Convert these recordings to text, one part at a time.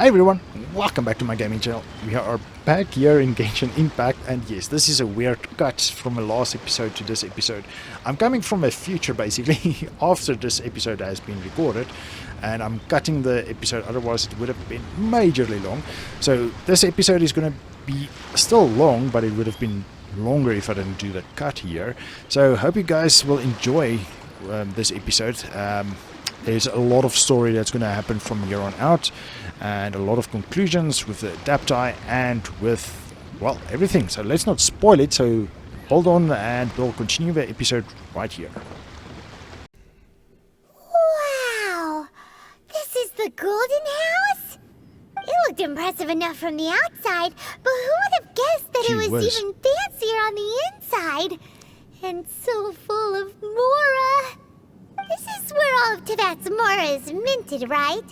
Hi everyone, welcome back to my gaming channel. We are back here in Genshin Impact, and yes, this is a weird cut from the last episode to this episode. I'm coming from a future basically after this episode has been recorded, and I'm cutting the episode, otherwise it would have been majorly long. So this episode is going to be still long, but it would have been longer if I didn't do that cut here. So hope you guys will enjoy this episode. There's a lot of story that's going to happen from here on out, and a lot of conclusions with the Adapti and with, well, everything. So let's not spoil it, so hold on and we'll continue the episode right here. Wow! This is the Golden House? It looked impressive enough from the outside, but who would have guessed that it was even fancier on the inside? And so full of Mora. This is where all of Teyvat's Mora is minted, right?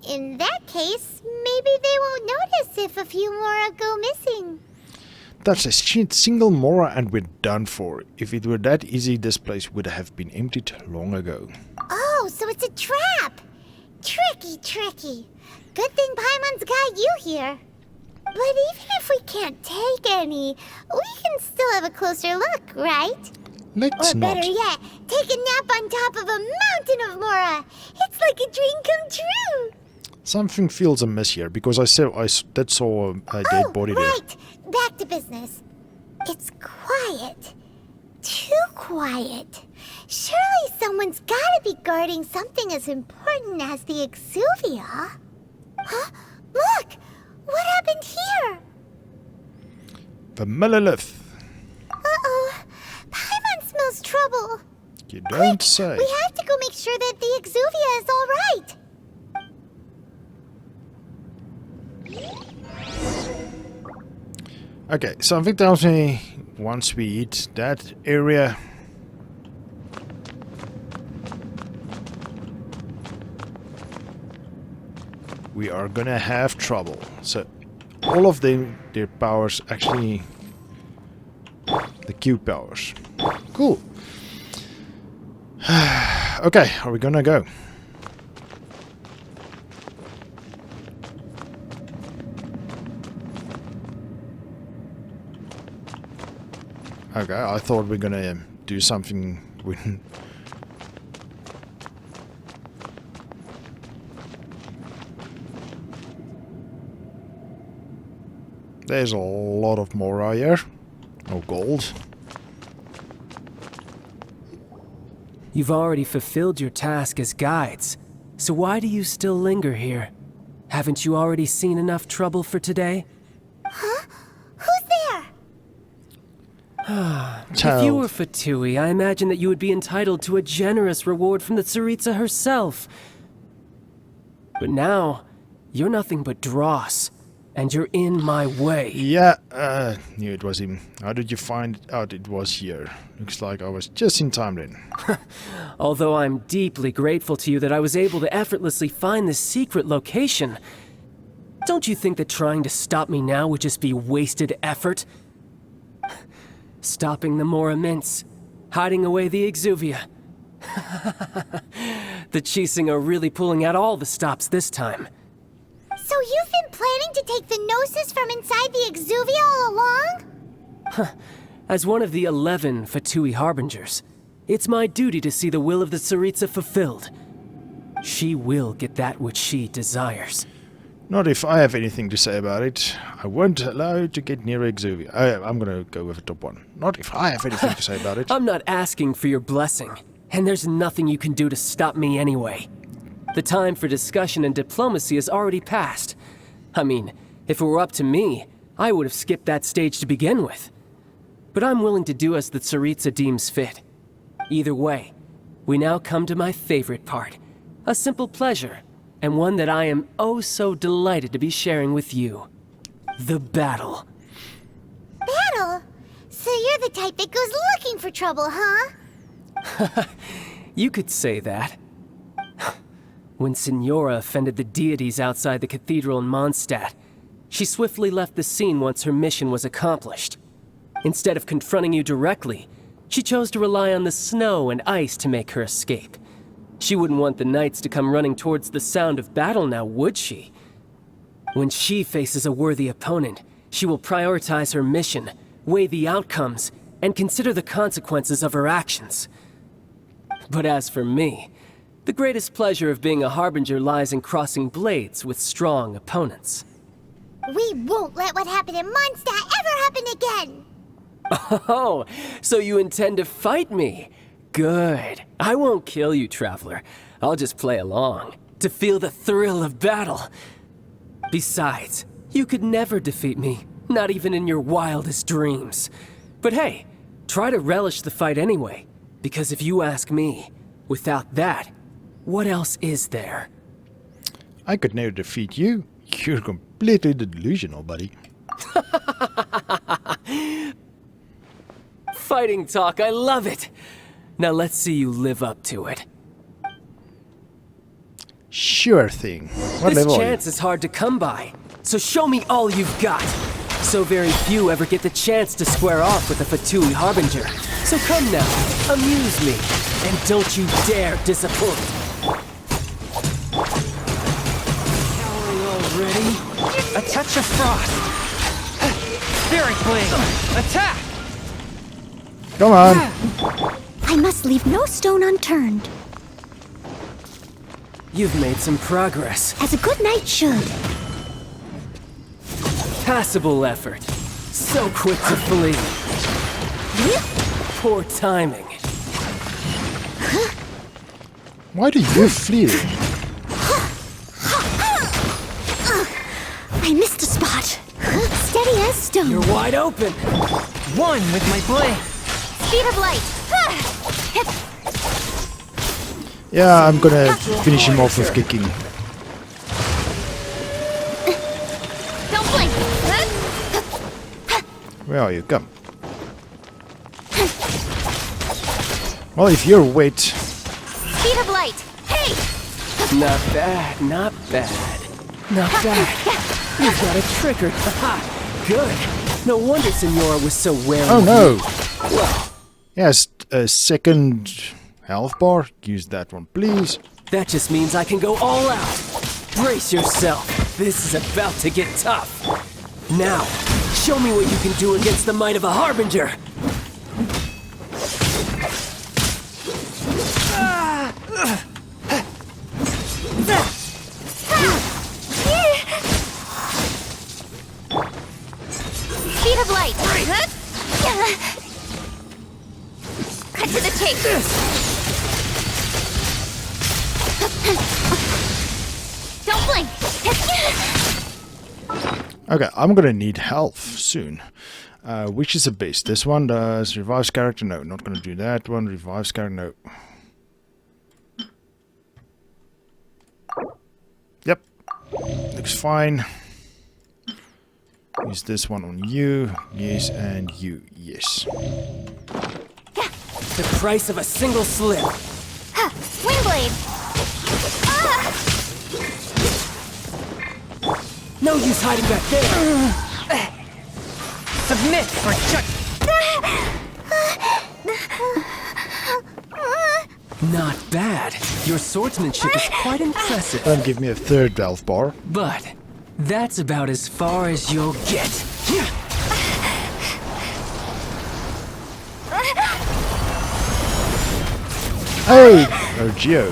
In that case, maybe they won't notice if a few Mora go missing. That's a single Mora and we're done for. If it were that easy, this place would have been emptied long ago. Oh, so it's a trap! Tricky. Good thing Paimon's got you here. But even if we can't take any, we can still have a closer look, right? Let's or better yet, take a nap on top of a mountain of Mora. It's like a dream come true. Something feels amiss here, because I saw a dead body there. Right. Back to business. It's quiet. Too quiet. Surely someone's gotta be guarding something as important as the Exuvia. Huh? Look! What happened here? The Millilith. Uh-oh. Paimon smells trouble. You don't Quick, say. We have to go make sure that the Exuvia is all right. Okay, something tells me once we hit that area, we are gonna have trouble. So all of them, their powers, actually the Q powers. Cool. Okay, are we gonna go? Okay, I thought we were gonna do something with... There's a lot of Mora here. No gold. You've already fulfilled your task as guides, so why do you still linger here? Haven't you already seen enough trouble for today? Huh? Who's there? If you were Fatui, I imagine that you would be entitled to a generous reward from the Tsaritsa herself. But now, you're nothing but dross, and you're in my way. Yeah, knew it was him. How did you find out it was here? Looks like I was just in time then. Although I'm deeply grateful to you that I was able to effortlessly find this secret location, don't you think that trying to stop me now would just be wasted effort? Stopping the Mora mints, hiding away the Exuvia. The Chising are really pulling out all the stops this time. So you've been planning to take the Gnosis from inside the Exuvia all along? As one of the 11 Fatui Harbingers, it's my duty to see the will of the Tsaritsa fulfilled. She will get that which she desires. Not if I have anything to say about it. I won't allow you to get near Exuvia. I'm gonna go with the top one. Not if I have anything to say about it. I'm not asking for your blessing, and there's nothing you can do to stop me anyway. The time for discussion and diplomacy has already passed. I mean, if it were up to me, I would have skipped that stage to begin with. But I'm willing to do as the Tsaritsa deems fit. Either way, we now come to my favorite part. A simple pleasure, and one that I am oh so delighted to be sharing with you. The battle. Battle? So you're the type that goes looking for trouble, huh? You could say that. When Signora offended the deities outside the cathedral in Mondstadt, she swiftly left the scene once her mission was accomplished. Instead of confronting you directly, she chose to rely on the snow and ice to make her escape. She wouldn't want the knights to come running towards the sound of battle now, would she? When she faces a worthy opponent, she will prioritize her mission, weigh the outcomes, and consider the consequences of her actions. But as for me, the greatest pleasure of being a Harbinger lies in crossing blades with strong opponents. We won't let what happened in Mondstadt ever happen again! Oh, so you intend to fight me? Good. I won't kill you, Traveler. I'll just play along, to feel the thrill of battle. Besides, you could never defeat me, not even in your wildest dreams. But hey, try to relish the fight anyway, because if you ask me, without that, what else is there? I could never defeat you. You're completely delusional, buddy. Fighting talk, I love it! Now let's see you live up to it. Sure thing. What This level chance is hard to come by, so show me all you've got. So very few ever get the chance to square off with a Fatui Harbinger. So come now, amuse me, and don't you dare disappoint. Cowering already? A touch of frost. Spirit blade. Attack! Come on. I must leave no stone unturned, You've made some progress. as a good knight should. Passable effort. So quick to flee. Poor timing. Why do you flee? I missed a spot. Steady as stone. You're wide open. One with my blade. Speed of light. Yeah, I'm gonna finish him off with kicking. Don't blink. Where are you? Come. Well, if you're wet, Speed of light. Hey! Not bad, not bad. Not bad. You've got a trigger. Haha, good. No wonder Senora was so wary. oh no! Well, Yes, a second health bar. Use that one, please. that just means I can go all out. Brace yourself. This is about to get tough. Now, show me what you can do against the might of a Harbinger. Speed of light. Cut to the chase. Don't blink. Okay, I'm gonna need health soon. Which is the best? This one does revives character? No, not gonna do that one. Revives character? No. Yep. Looks fine. Use this one on you. Yes, and you. Yes. The price of a single slip. Windblade. No use hiding back there. Submit or shut. Not bad. Your swordsmanship is quite impressive. Don't give me a third health bar. But that's about as far as you'll get. Hey! Oh, Geo.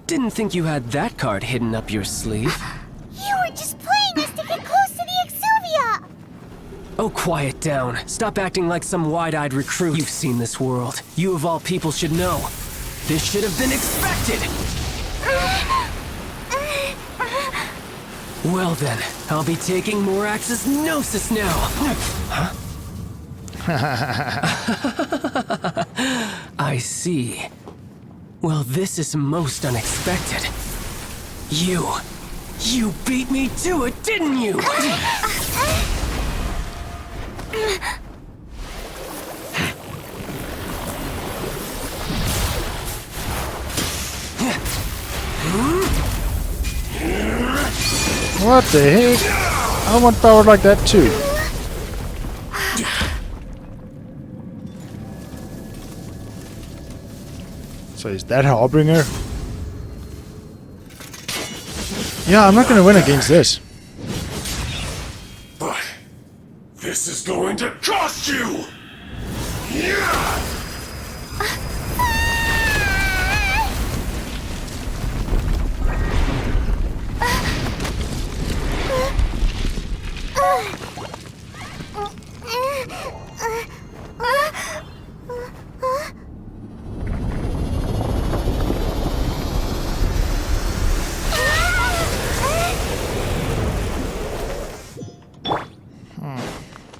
Didn't think you had that card hidden up your sleeve. You were just playing us to get close to the Exuvia. Oh, quiet down. Stop acting like some wide-eyed recruit. You've seen this world. You of all people should know. This should have been expected. Well then, I'll be taking Morax's Gnosis now. Huh? I see. Well, this is most unexpected. You beat me to it, didn't you? What the heck? I want power like that too. So is that Harbinger? Yeah, I'm not gonna win against this. But this is going to cost you! Yeah!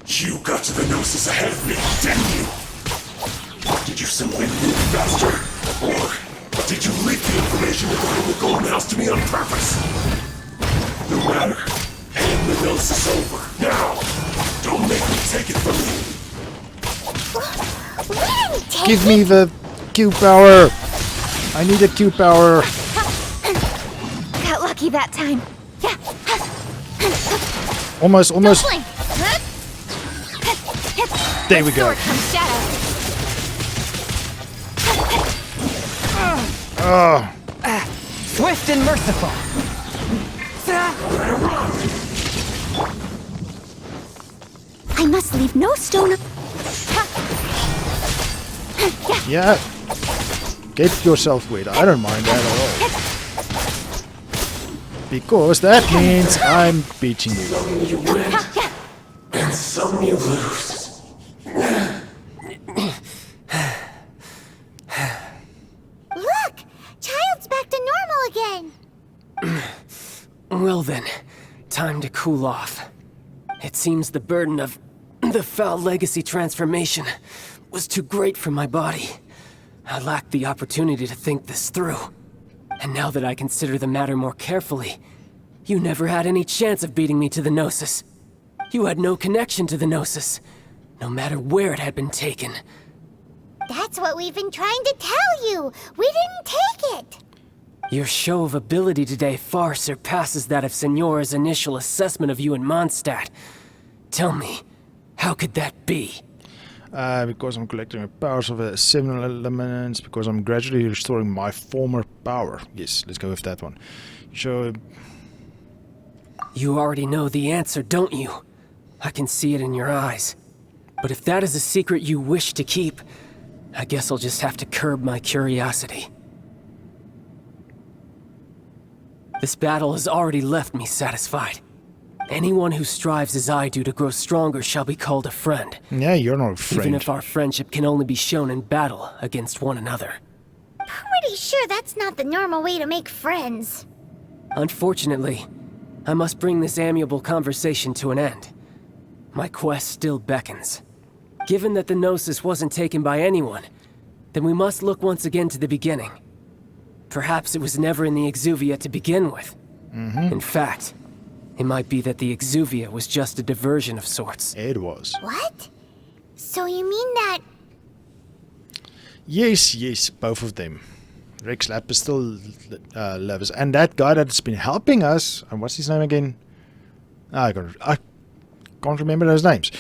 You got to the Gnosis ahead of me, didn't you? Did you simply move faster? Or did you leak the information regarding the Golden House to me on purpose? No matter. Hand the Gnosis over, now! Don't make me take it from you! Give me the Q power! I need a Q power! Got lucky that time. Yeah. Almost. Blink. There we go. Sword comes shadow. Swift and merciful. I must leave no stone. Yeah. Get yourself wet. I don't mind that at all. Because that means I'm beating you. Some you win, and some you lose. Look! Child's back to normal again. Well then, time to cool off. It seems the burden of the foul legacy transformation was too great for my body. I lacked the opportunity to think this through. And now that I consider the matter more carefully, you never had any chance of beating me to the Gnosis. You had no connection to the Gnosis, no matter where it had been taken. That's what we've been trying to tell you. We didn't take it. Your show of ability today far surpasses that of Signora's initial assessment of you in Mondstadt. Tell me, how could that be? Because I'm collecting the powers of the 7 elements, because I'm gradually restoring my former power. Yes, let's go with that one. So... You already know the answer, don't you? I can see it in your eyes. But if that is a secret you wish to keep, I guess I'll just have to curb my curiosity. This battle has already left me satisfied. Anyone who strives as I do to grow stronger shall be called a friend. Yeah, you're not a friend. Even if our friendship can only be shown in battle against one another. Pretty sure that's not the normal way to make friends. Unfortunately, I must bring this amiable conversation to an end. My quest still beckons. Given that the Gnosis wasn't taken by anyone, then we must look once again to the beginning. Perhaps it was never in the Exuvia to begin with. In fact, it might be that the Exuvia was just a diversion of sorts. It was. What? So you mean that... Yes, both of them. Rex Lapis still loves us. And that guy that's been helping us, and what's his name again? I can't remember those names.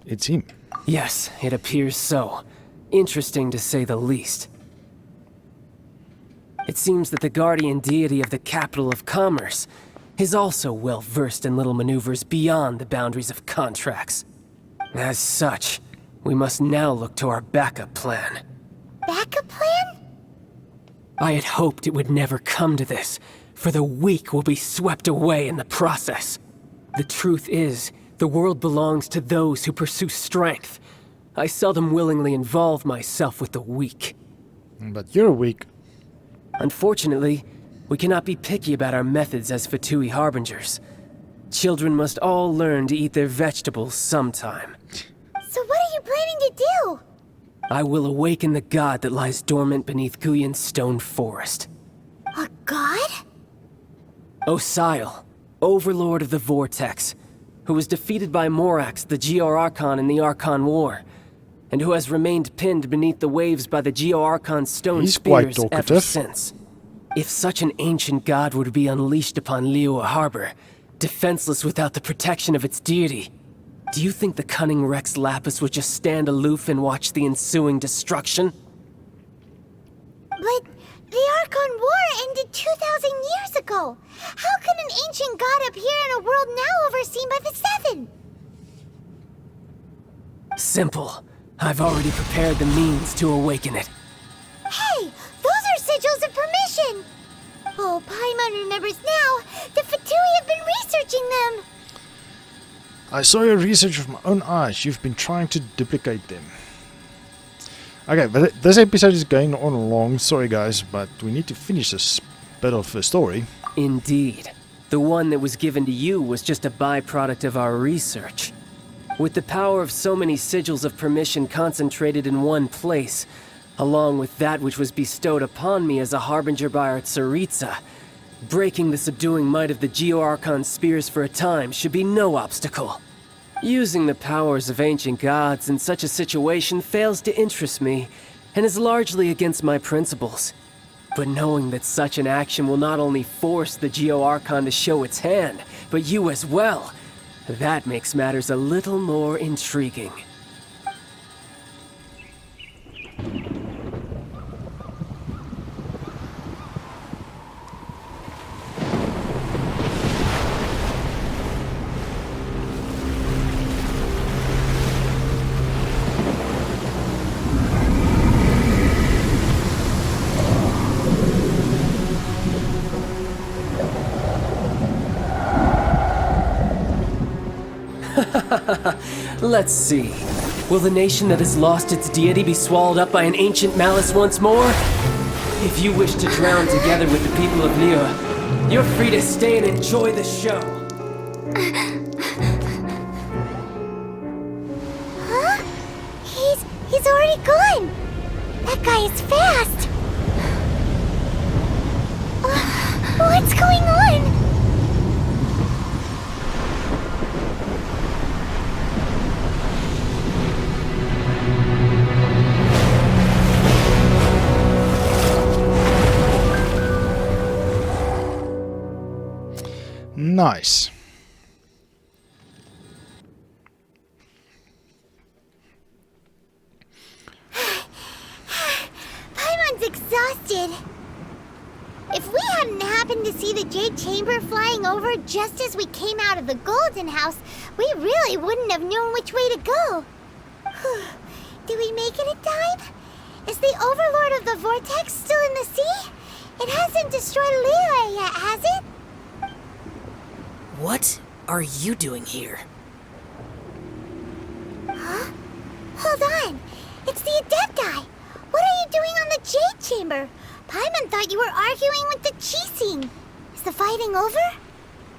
It's him. Yes, it appears so. Interesting to say the least. It seems that the guardian deity of the capital of commerce is also well versed in little maneuvers beyond the boundaries of contracts. As such, we must now look to our backup plan. Backup plan? I had hoped it would never come to this, for the weak will be swept away in the process. The truth is, the world belongs to those who pursue strength. I seldom willingly involve myself with the weak. But you're weak. Unfortunately, we cannot be picky about our methods as Fatui Harbingers. Children must all learn to eat their vegetables sometime. So what are you planning to do? I will awaken the god that lies dormant beneath Guyon's stone forest. A god? Osial, overlord of the Vortex, who was defeated by Morax, the Geo-Archon in the Archon War, and who has remained pinned beneath the waves by the Geo-Archon's stone spears ever since. If such an ancient god were to be unleashed upon Liyue Harbor, defenseless without the protection of its deity, do you think the cunning Rex Lapis would just stand aloof and watch the ensuing destruction? But the Archon War ended 2,000 years ago. How can an ancient god appear in a world now overseen by the Seven? Simple. I've already prepared the means to awaken it. Hey, those are sigils of permission! Oh, Paimon remembers now. The Fatui have been researching them. I saw your research with my own eyes. You've been trying to duplicate them. Okay, but this episode is going on long. Sorry guys, but we need to finish this bit of the story. Indeed. The one that was given to you was just a byproduct of our research. With the power of so many sigils of permission concentrated in one place, along with that which was bestowed upon me as a Harbinger by our Tsaritsa, breaking the subduing might of the Geo-Archon spears for a time should be no obstacle. Using the powers of ancient gods in such a situation fails to interest me, and is largely against my principles. But knowing that such an action will not only force the Geo-Archon to show its hand, but you as well, that makes matters a little more intriguing. Let's see. Will the nation that has lost its deity be swallowed up by an ancient malice once more? If you wish to drown together with the people of Nirvana, you're free to stay and enjoy the show. Huh? He's already gone. That guy is fast. What's going on? Nice. Paimon's exhausted. If we hadn't happened to see the Jade Chamber flying over just as we came out of the Golden House, we really wouldn't have known which way to go. Did we make it in time? Is the Overlord of the Vortex still in the sea? It hasn't destroyed Liyue yet, has it? What are you doing here? Huh? Hold on. It's the Adepti. What are you doing on the Jade Chamber? Paimon thought you were arguing with the Chising. Is the fighting over?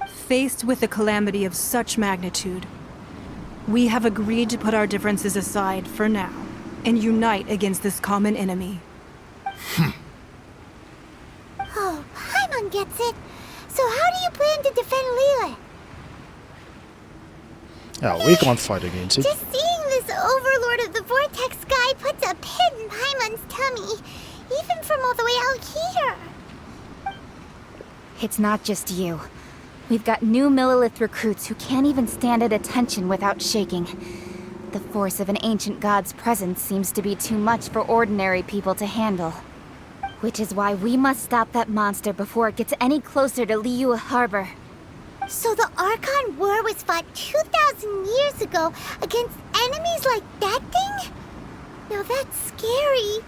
Faced with a calamity of such magnitude, we have agreed to put our differences aside for now and unite against this common enemy. Oh, Paimon gets it. So how do you plan to defend Liyue? Yeah, we can't fight against it. Just seeing this Overlord of the Vortex guy puts a pit in Paimon's tummy, even from all the way out here. It's not just you. We've got new Millilith recruits who can't even stand at attention without shaking. The force of an ancient god's presence seems to be too much for ordinary people to handle. Which is why we must stop that monster before it gets any closer to Liyue Harbor. So the Archon War was fought 2,000 years ago against enemies like that thing? Now that's scary.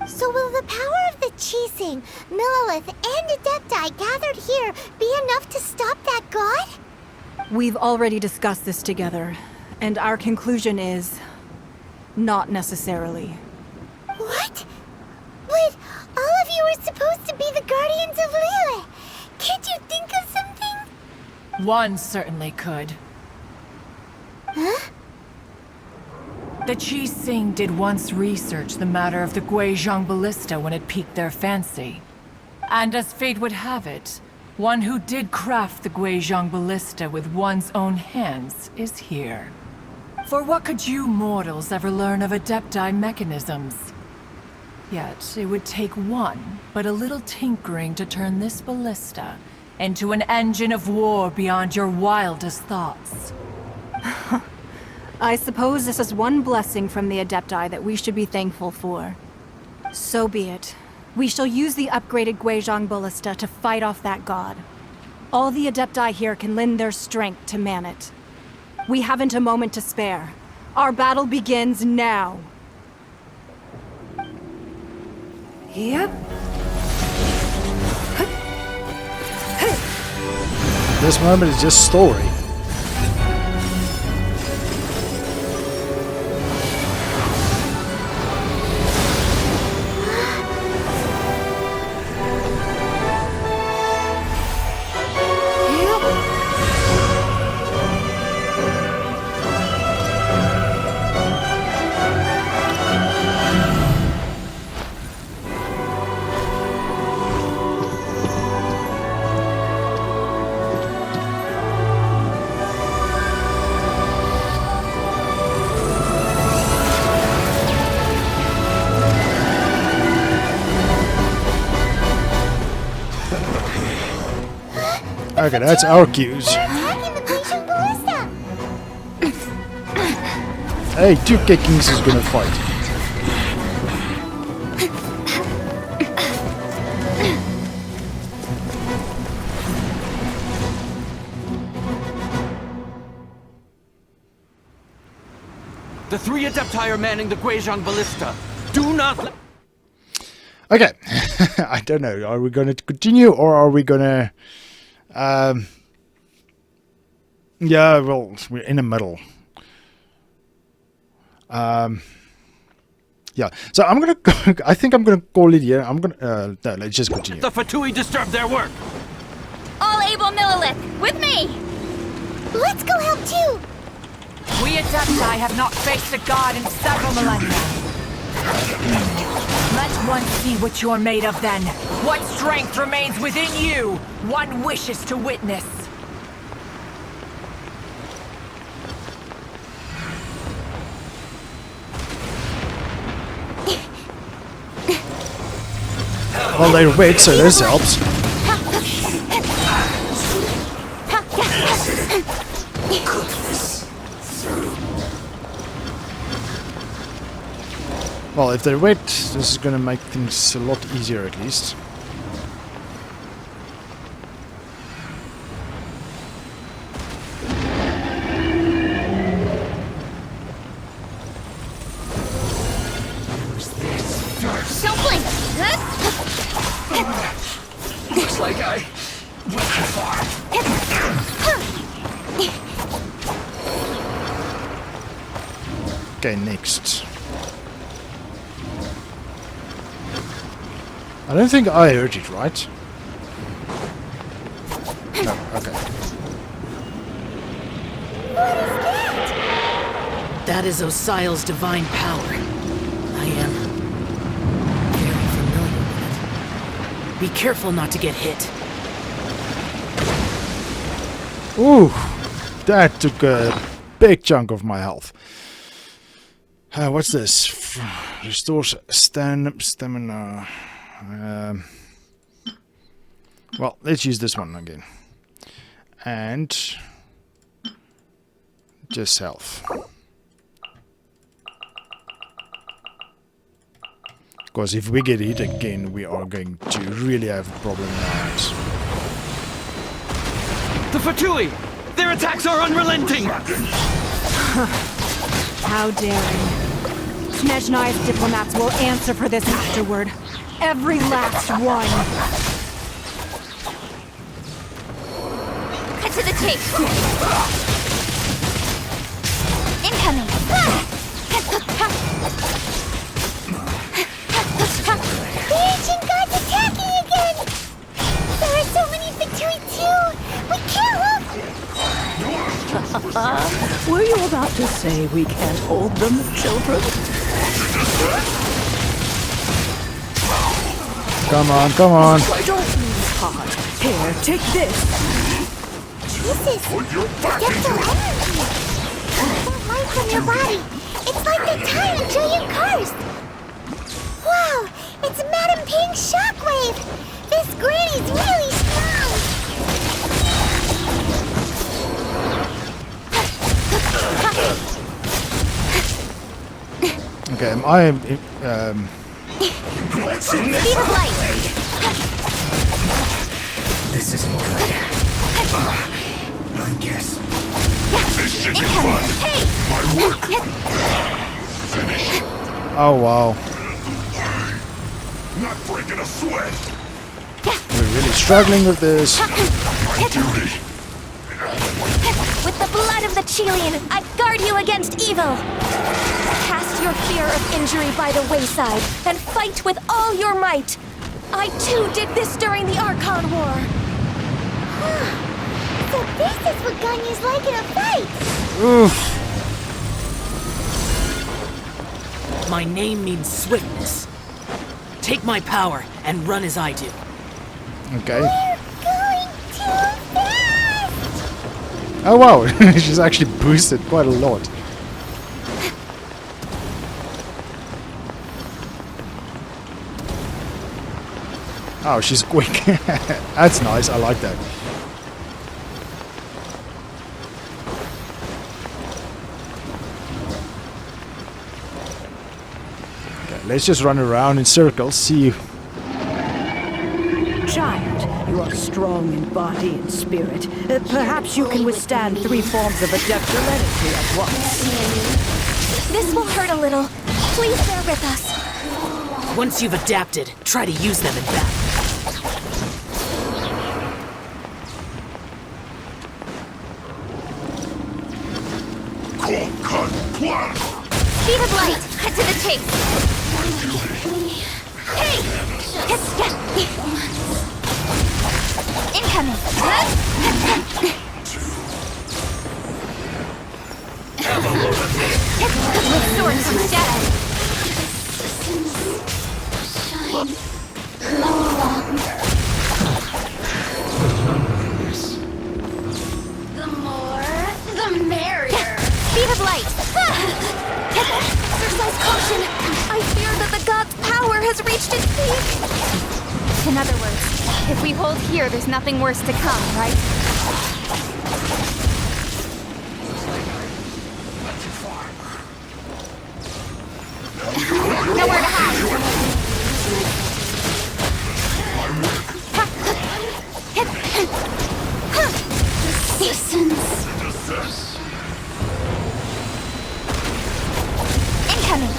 So will the power of the Chising, Millilith, and Adepti gathered here be enough to stop that god? We've already discussed this together, and our conclusion is... not necessarily. What? But all of you were supposed to be the Guardians of Liyue. Can't you think of something? One certainly could. Huh? The Chising did once research the matter of the Guizhong Ballista when it piqued their fancy. And as fate would have it, one who did craft the Guizhong Ballista with one's own hands is here. For what could you mortals ever learn of Adepti mechanisms? Yet, it would take one, but a little tinkering to turn this ballista into an engine of war beyond your wildest thoughts. I suppose this is one blessing from the Adepti that we should be thankful for. So be it. We shall use the upgraded Guizhong Ballista to fight off that god. All the Adepti here can lend their strength to man it. We haven't a moment to spare. Our battle begins now. Yep. This moment is just story. Okay, that's our cues. Attacking the Guizhong Ballista! Hey, two Kings is gonna fight. The three Adepti are manning the Guizhong Ballista. Do not let... Okay, I don't know. Are we gonna continue or are we gonna... yeah, well, we're in the middle. Yeah, so I'm gonna... I think I'm gonna call it here. I'm gonna... no, let's just continue. The Fatui disturb their work. All able Millilith, with me! Let's go help too! We Adepti have not faced a god in several millennia. Let one see what you're made of then. What strength remains within you, one wishes to witness. Well, they're wet, so this helps. Well, if they're wet, this is gonna make things a lot easier at least. Don't blink! Looks like I went too far. Okay, next. I don't think I heard it, right? No, okay. That is Osial's divine power. I am very familiar with it. Be careful not to get hit. Ooh, that took a big chunk of my health. What's this? Restores stamina. Well, let's use this one again. And just health. Because if we get hit again, we are going to really have a problem in our hands. The Fatui! Their attacks are unrelenting! How daring. Snezhnai's diplomats will answer for this afterward. Every last one. Cut to the chase. Incoming. The ancient god's attacking again! There are so many Fatui too! We can't hold... Were you about to say we can't hold them, children? Come on, come on. Don't lose heart. Here, take this. Jesus! Forgetful energy! That light from your body! It's like the time until you're cursed! Wow! It's Madame Ping's shockwave! This granny's really strong! Okay, I am. Speed of light. This isn't good. I guess. This should be fun. Hey! My work. Finished. Oh wow, Not breaking a sweat. we're really struggling with this. My duty. With the blood of the Chilean, I guard you against evil. Cast your fear of injury by the wayside and fight with all your might. I too did this during the Archon War. So this is what Ganya's like in a fight. Oof. My name means swiftness. Take my power and run as I do. Okay. We're going too fast. Oh wow, she's actually boosted quite a lot. Oh, she's quick. That's nice. I like that. Okay, let's just run around in circles. See you. Child, you are strong in body and spirit. Perhaps you can withstand 3 forms of adeptalenity at once. This will hurt a little. Please bear with us. Once you've adapted, try to use them in battle. Cold cut plan. Speed of light. Cut to the chase. Hey! Incoming. With swords from shadow. The more, the merrier. Speed of light. Exercise caution. I fear that the god's power has reached its peak. In other words, if we hold here, there's nothing worse to come, right? Nowhere to hide. Incoming.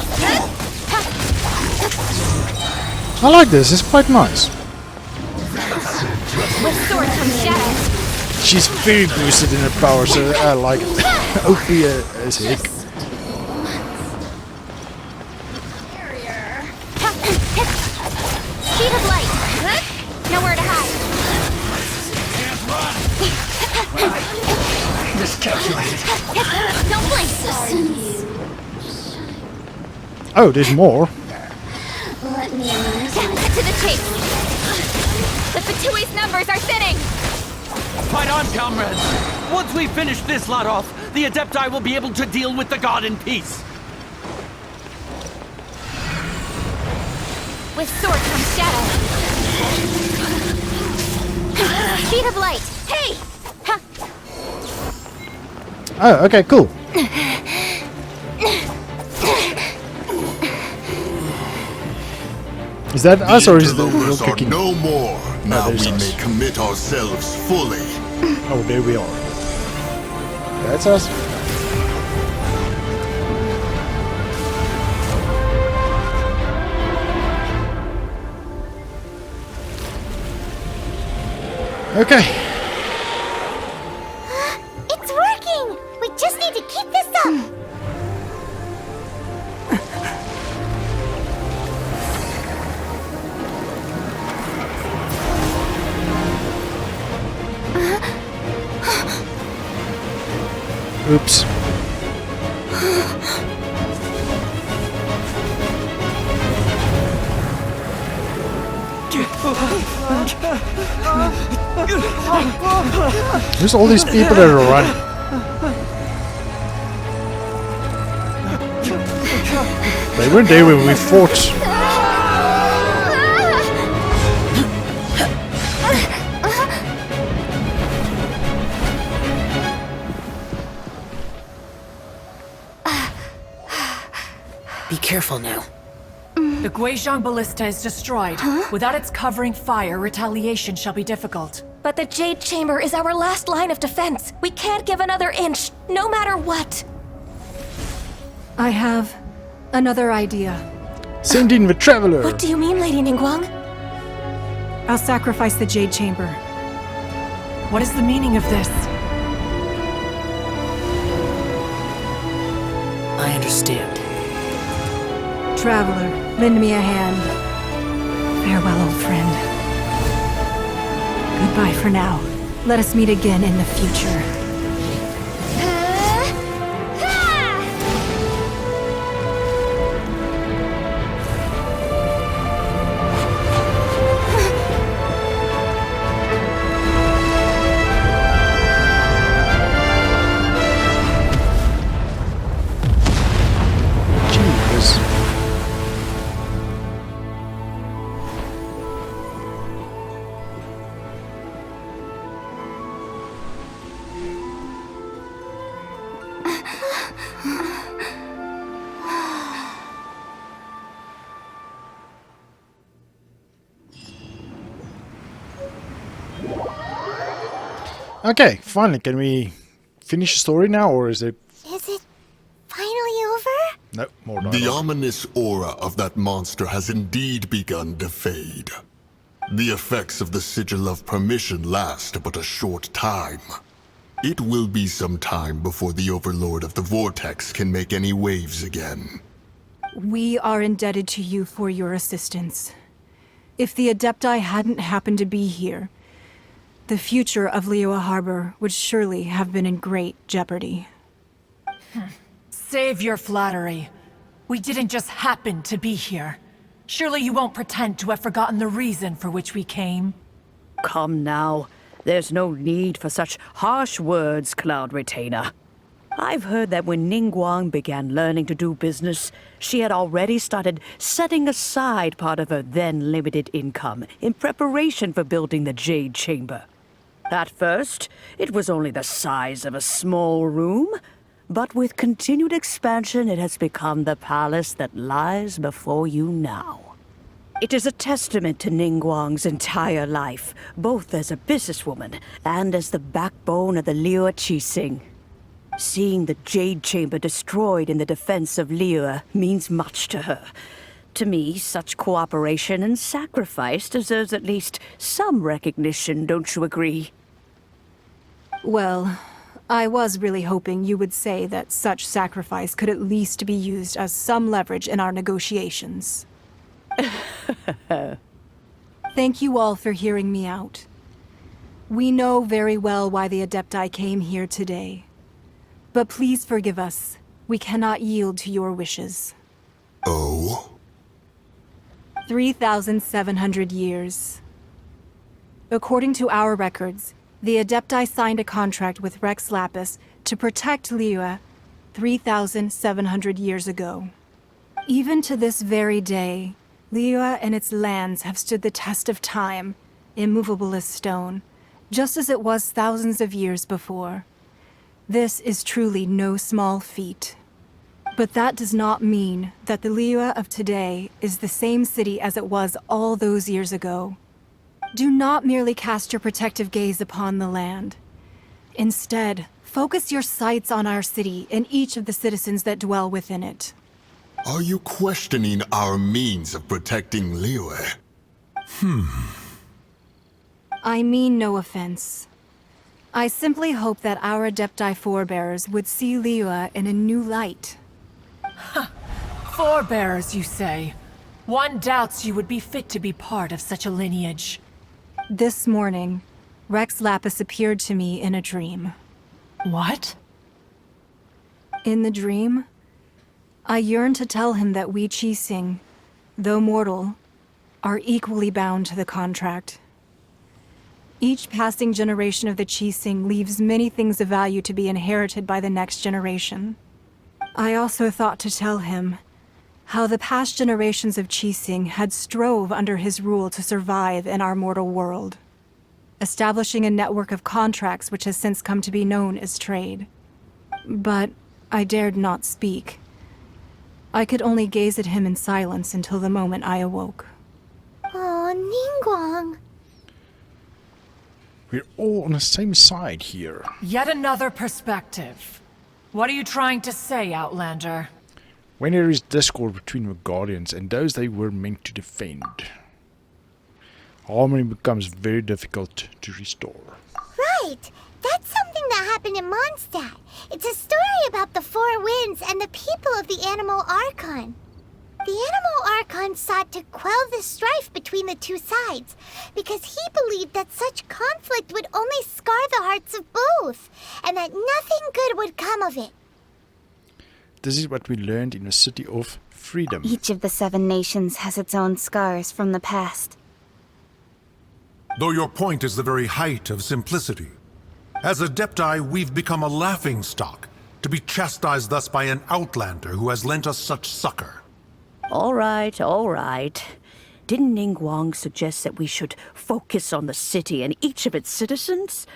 I like this. It's quite nice. With sword from shadow. She's very boosted in her power, so I like it. OP as heck. Speed of light. Nowhere to hide. Miscalculated. Don't blink. Oh, there's more. Let me amuse Cut to the chase. The Fatuis numbers are thinning. Fight on, comrades! Once we finish this lot off, the Adepti will be able to deal with the god in peace. With sword from shadow. Speed of light. Hey! Oh, okay, cool. Is that us or is the real Interlopers are kicking? no more. Now there's we us. may commit ourselves fully. Oh, there we are. That's us. Okay. It's working! We just need to keep this up! Oops. There's all these people that are running. They weren't there when we fought. Be careful now. The Guizhong Ballista is destroyed. Without its covering fire, retaliation shall be difficult. But the Jade Chamber is our last line of defense. We can't give another inch, no matter what. I have another idea. Send in the Traveler! What do you mean, Lady Ningguang? I'll sacrifice the Jade Chamber. What is the meaning of this? I understand. Traveler, lend me a hand. Farewell, old friend. Goodbye for now. Let us meet again in the future. Okay, finally, can we finish the story now, or is it... Is it finally over? No, more dialogue. The ominous aura of that monster has indeed begun to fade. The effects of the Sigil of Permission last but a short time. It will be some time before the Overlord of the Vortex can make any waves again. We are indebted to you for your assistance. If the Adepti hadn't happened to be here, the future of Liyue Harbor would surely have been in great jeopardy. Save your flattery. We didn't just happen to be here. Surely you won't pretend to have forgotten the reason for which we came. Come now. There's no need for such harsh words, Cloud Retainer. I've heard that when Ningguang began learning to do business, she had already started setting aside part of her then limited income in preparation for building the Jade Chamber. At first, it was only the size of a small room, but with continued expansion, it has become the palace that lies before you now. It is a testament to Ningguang's entire life, both as a businesswoman and as the backbone of the Liyue Qixing. Seeing the Jade Chamber destroyed in the defense of Liyue means much to her. To me, such cooperation and sacrifice deserves at least some recognition, don't you agree? Well, I was really hoping you would say that such sacrifice could at least be used as some leverage in our negotiations. Thank you all for hearing me out. We know very well why the Adepti came here today. But please forgive us. We cannot yield to your wishes. Oh? 3,700 years. According to our records, the Adepti signed a contract with Rex Lapis to protect Liyue 3,700 years ago. Even to this very day, Liyue and its lands have stood the test of time, immovable as stone, just as it was thousands of years before. This is truly no small feat. But that does not mean that the Liyue of today is the same city as it was all those years ago. Do not merely cast your protective gaze upon the land. Instead, focus your sights on our city and each of the citizens that dwell within it. Are you questioning our means of protecting Liyue? I mean no offense. I simply hope that our Adepti forebears would see Liyue in a new light. Forebearers, you say? One doubts you would be fit to be part of such a lineage. This morning, Rex Lapis appeared to me in a dream. What? In the dream, I yearned to tell him that we Qixing, though mortal, are equally bound to the contract. Each passing generation of the Qixing leaves many things of value to be inherited by the next generation. I also thought to tell him how the past generations of Qixing had strove under his rule to survive in our mortal world, establishing a network of contracts which has since come to be known as trade. But I dared not speak. I could only gaze at him in silence until the moment I awoke. Oh, Ningguang. We're all on the same side here. Yet another perspective. What are you trying to say, Outlander? When there is discord between the Guardians and those they were meant to defend, harmony becomes very difficult to restore. Right! That's something that happened in Mondstadt. It's a story about the Four Winds and the people of the Animal Archon. The Animal Archon sought to quell the strife between the two sides, because he believed that such conflict would only scar the hearts of both, and that nothing good would come of it. This is what we learned in the City of Freedom. Each of the 7 nations has its own scars from the past. Though your point is the very height of simplicity. As Adepti, we've become a laughingstock, to be chastised thus by an outlander who has lent us such succor. All right, all right. Didn't Ningguang suggest that we should focus on the city and each of its citizens?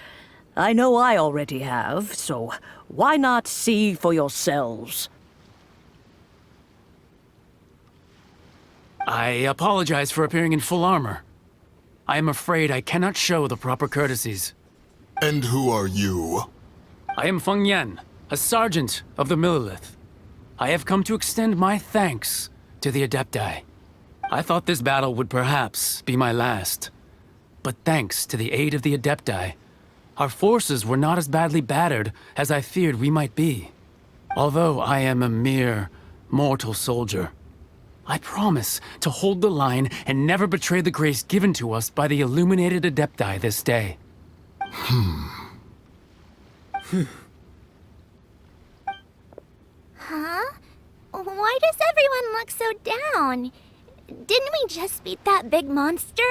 I know I already have, so why not see for yourselves? I apologize for appearing in full armor. I am afraid I cannot show the proper courtesies. And who are you? I am Feng Yan, a sergeant of the Millilith. I have come to extend my thanks to the Adepti. I thought this battle would perhaps be my last. But thanks to the aid of the Adepti, our forces were not as badly battered as I feared we might be. Although I am a mere mortal soldier, I promise to hold the line and never betray the grace given to us by the illuminated Adepti this day. Huh? Why does everyone look so down? Didn't we just beat that big monster?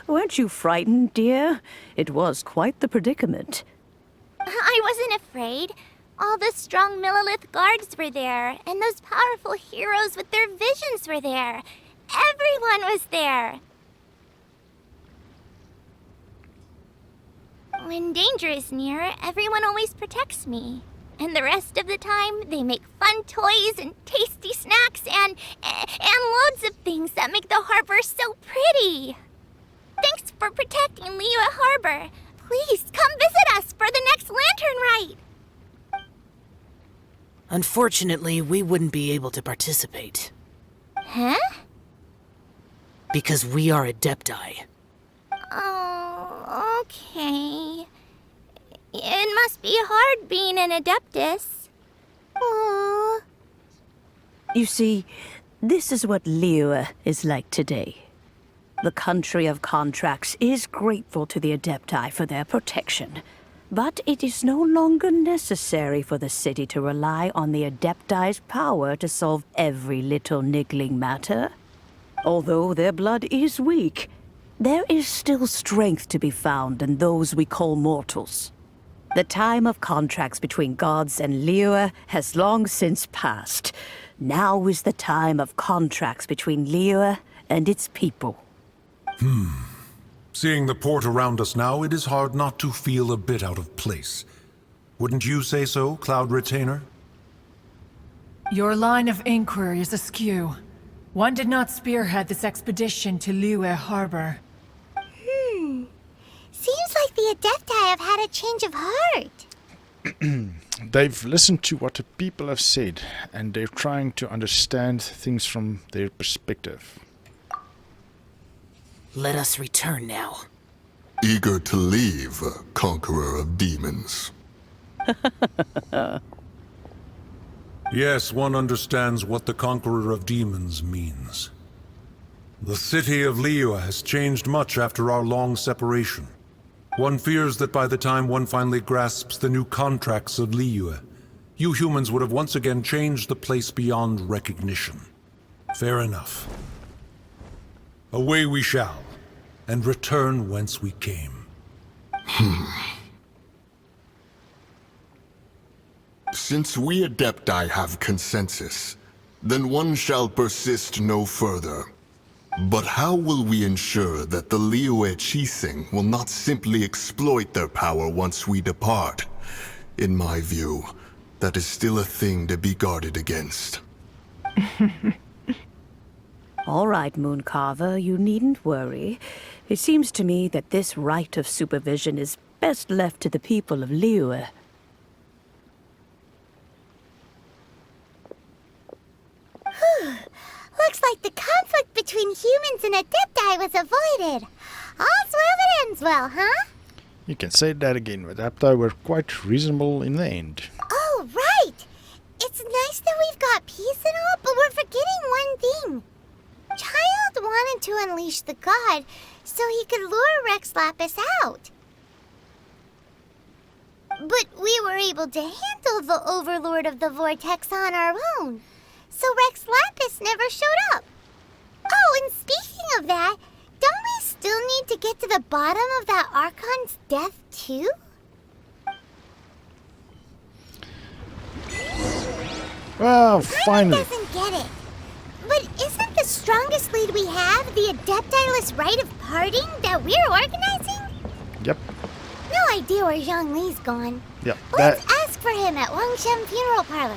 Weren't you frightened, dear? It was quite the predicament. I wasn't afraid. All the strong Millilith guards were there, and those powerful heroes with their visions were there. Everyone was there. When danger is near, everyone always protects me. And the rest of the time, they make fun toys and tasty snacks and loads of things that make the harbor so pretty. Thanks for protecting Liyue Harbor. Please come visit us for the next lantern rite. Unfortunately, we wouldn't be able to participate. Huh? Because we are Adepti. Oh, okay. It must be hard being an Adeptus. Aww. You see, this is what Liyue is like today. The country of contracts is grateful to the Adepti for their protection. But it is no longer necessary for the city to rely on the Adepti's power to solve every little niggling matter. Although their blood is weak, there is still strength to be found in those we call mortals. The time of contracts between gods and Liyue has long since passed. Now is the time of contracts between Liyue and its people. Seeing the port around us now, it is hard not to feel a bit out of place. Wouldn't you say so, Cloud Retainer? Your line of inquiry is askew. One did not spearhead this expedition to Liyue Harbor. Seems like the Adepti have had a change of heart. They've listened to what the people have said, and they're trying to understand things from their perspective. Let us return now. Eager to leave, conqueror of demons. Yes, one understands what the Conqueror of Demons means. The city of Liyue has changed much after our long separation. One fears that by the time one finally grasps the new contracts of Liyue, you humans would have once again changed the place beyond recognition. Fair enough. Away we shall, and return whence we came. Since we Adepti have consensus, then one shall persist no further. But how will we ensure that the Liyue Qixing will not simply exploit their power once we depart? In my view, that is still a thing to be guarded against. All right, Mooncarver, you needn't worry. It seems to me that this right of supervision is best left to the people of Liyue. Looks like the conflict between humans and Adepti was avoided. All's well that ends well, huh? You can say that again. Adepti were quite reasonable in the end. Oh, right! It's nice that we've got peace and all, but we're forgetting one thing. Child wanted to unleash the god so he could lure Rex Lapis out. But we were able to handle the Overlord of the Vortex on our own. So Rex Lapis never showed up. Oh, and speaking of that, don't we still need to get to the bottom of that Archon's death too? Well, finally. Doesn't get it. But isn't the strongest lead we have the Adeptiless Rite of Parting that we're organizing? Yep. No idea where Zhongli's gone. Yep. Let's ask for him at Wangshem Funeral Parlor.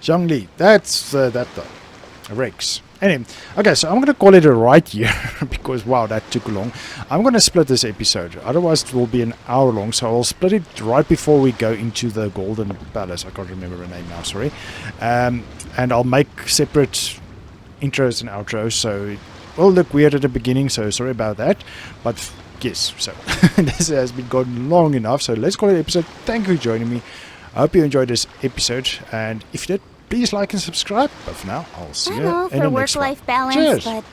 Zhongli, that's that though. Rex. Anyway, okay, so I'm going to call it a right here because, wow, that took long. I'm going to split this episode, otherwise it will be an hour long, so I'll split it right before we go into the Golden Palace. I can't remember the name now, sorry. And I'll make separate intros and outros, so it will look weird at the beginning, so sorry about that. But yes, so this has been going long enough, so let's call it an episode. Thank you for joining me. I hope you enjoyed this episode, and if you did, please like and subscribe. But for now, I'll see you in the next one. for work-life balance, Cheers. but